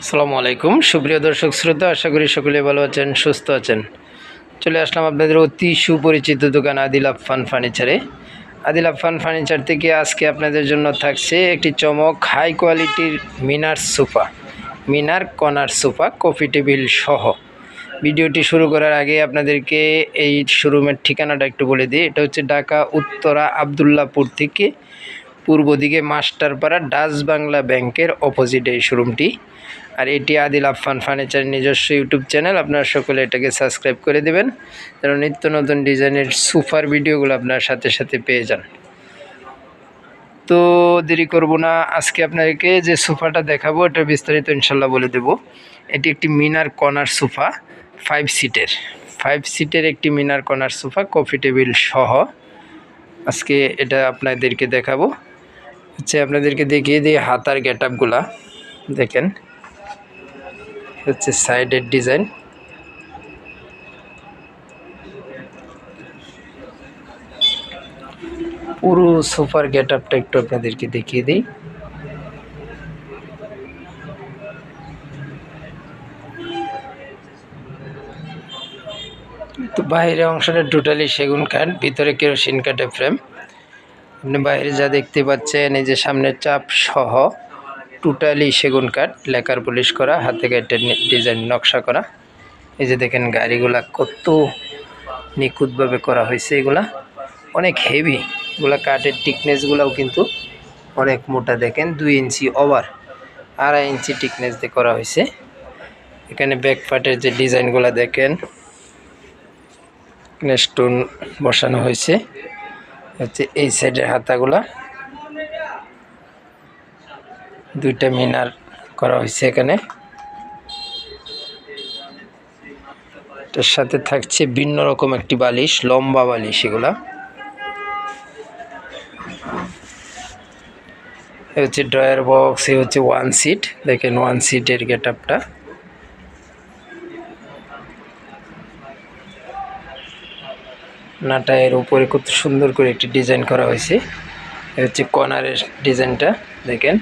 আসসালামু আলাইকুম সুপ্রিয় দর্শক শ্রোতা, আশা করি সকলে ভালো আছেন, সুস্থ আছেন। চলে আসলাম আপনাদের অতি সুপরিচিত দোকান আদিল আফফান ফার্নিচারে। আদিল আফফান ফার্নিচার থেকে আজকে আপনাদের জন্য থাকছে একটি চমক হাই কোয়ালিটির মিনার কর্নার সোফা কফি টেবিল সহ। ভিডিওটি শুরু করার আগে আপনাদেরকে এই শোরুমের ঠিকানাটা একটু বলে দিই। এটা হচ্ছে ঢাকা উত্তরা আবদুল্লাপুর থেকে পূর্ব দিকে মাস্টারপাড়া ডাচ বাংলা ব্যাংকের অপোজিটে এই শোরুমটি। আর এটি আদিল আফফান ফার্নিচার নিজস্ব ইউটিউব চ্যানেল। আপনারা সকলে এটাকে সাবস্ক্রাইব করে দেবেন যেন নিত্য নতুন ডিজাইনের সোফার ভিডিওগুলো আপনার সাথে সাথে পেয়ে যান। তো দেরি করব না, আজকে আপনাদেরকে যে সোফাটা দেখাবো এটা বিস্তারিত ইনশাল্লাহ বলে দেব। এটি একটি মিনার কর্নার সোফা 5 সিটের একটি মিনার কর্নার সোফা কফি টেবিল সহ আজকে এটা আপনাদেরকে দেখাবো। আপনাদেরকে দেখিয়ে দিই হাতার গেটআপগুলা দেখেন। হচ্ছে সাইডের ডিজাইন, পুরো সোফার গেটআপটা একটু আপনাদেরকে দেখিয়ে দিই। তো বাইরের অংশটা টোটালি সেগুন কাঠ, ভিতরে কেরোসিন কাঠের ফ্রেম। আপনি বাইরে যা দেখতে পাচ্ছেন এই যে সামনের চাপ সহ টোটালি সেগুন কাঠ, লেকার পলিশ করা, হাতে কাঠের ডিজাইন নকশা করা। এই যে দেখেন গাড়িগুলা কত নিখুঁতভাবে করা হয়েছে, এগুলা অনেক হেভি। এগুলা কাঠের টিকনেসগুলাও কিন্তু অনেক মোটা, দেখেন 2 ইঞ্চি ওভার 2.5 ইঞ্চি টিকনেস দিয়ে করা হয়েছে। এখানে ব্যাক পার্টের যে ডিজাইনগুলা দেখেন, স্টোন বসানো হয়েছে। হচ্ছে এই সাইডের হাতাগুলা 2টা মিনার করা হয়েছে এখানে। এটার সাথে থাকছে ভিন্ন রকম একটি বালিশ, লম্বা বালিশ। এগুলা হচ্ছে ড্রয়ার বক্স। এ হচ্ছে 1 সিট, দেখেন 1 সিটের গেটআপটা। নাটায়ের উপরে কত সুন্দর করে একটি ডিজাইন করা হয়েছে। এ হচ্ছে কর্নারের ডিজাইনটা দেখেন,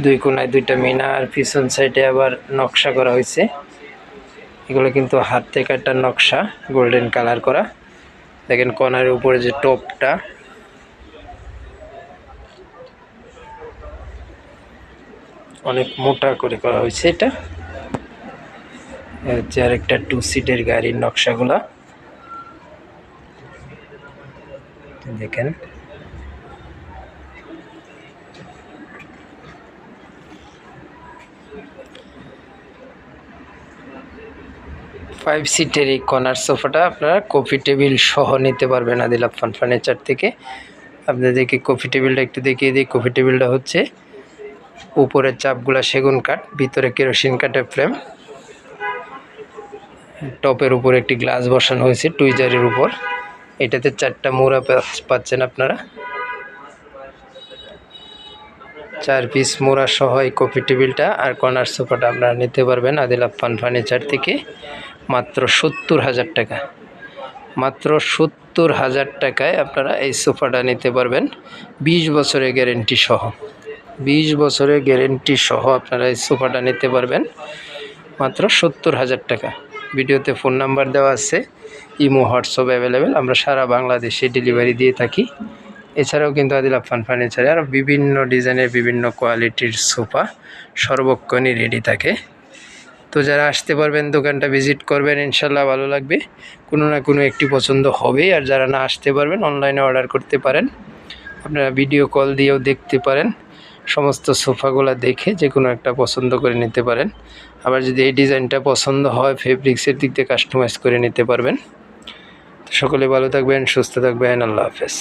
2 কোণায় 2টা মিনার, পিছন সাইডে আবার নকশা করা হয়েছে। এগুলো কিন্তু হাতে কাটা নকশা, গোল্ডেন কালার করা। দেখেন কর্নারের উপরে যে টপটা, অনেক মোটা করে করা হয়েছে। এটা হচ্ছে আরেকটা 2 সিটের গাড়ির নকশাগুলা দেখেন। ফাইভ সিটের এই কর্নার সোফাটা আপনারা কফি টেবিল সহ নিতে পারবেন আদিল আফফান ফার্নিচার থেকে। আপনাদেরকে কফি টেবিলটা একটু দেখিয়ে দিই। কফি টেবিলটা হচ্ছে উপরের চাপগুলা সেগুন কাঠ, ভিতরে কেরোসিন কাঠের ফ্রেম। টপের উপর একটি গ্লাস বসানো হয়েছে টুইজারের উপর। এটাতে 4টা মোড়া পাচ্ছেন আপনারা, 4 পিস মোড়া সহ এই কফি টেবিলটা আর কর্নার সোফাটা আপনারা নিতে পারবেন আদিল আফফান ফার্নিচার থেকে মাত্র 70,000 টাকা। মাত্র 70,000 টাকায় আপনারা এই সোফাটা নিতে পারবেন 20 বছরের গ্যারেন্টি সহ। 20 বছরের গ্যারেন্টি সহ আপনারা এই সোফাটা নিতে পারবেন মাত্র 70,000 টাকা। ভিডিওতে ফোন নাম্বার দেওয়া আছে, ইমো হোয়াটসঅ্যাপ অ্যাভেলেবেল। আমরা সারা বাংলাদেশে ডেলিভারি দিয়ে থাকি। এছাড়াও কিন্তু আদিল আফফান ফার্নিচারে আরও বিভিন্ন ডিজাইনের বিভিন্ন কোয়ালিটির সোফা সর্বক্ষণই রেডি থাকে। তো যারা আসতে পারবেন দোকানটা ভিজিট করবেন, ইনশাল্লাহ ভালো লাগবে, কোনো না কোনো একটি পছন্দ হবেই। আর যারা না আসতে পারবেন অনলাইনে অর্ডার করতে পারেন। আপনারা ভিডিও কল দিয়েও দেখতে পারেন, সমস্ত সোফাগুলো দেখে যে কোনো একটা পছন্দ করে নিতে পারেন। আবার যদি এই ডিজাইনটা পছন্দ হয় ফেব্রিক্সের দিক দিয়ে কাস্টমাইজ করে নিতে পারবেন। সকলে ভালো থাকবেন, সুস্থ থাকবেন, আল্লাহ হাফেজ।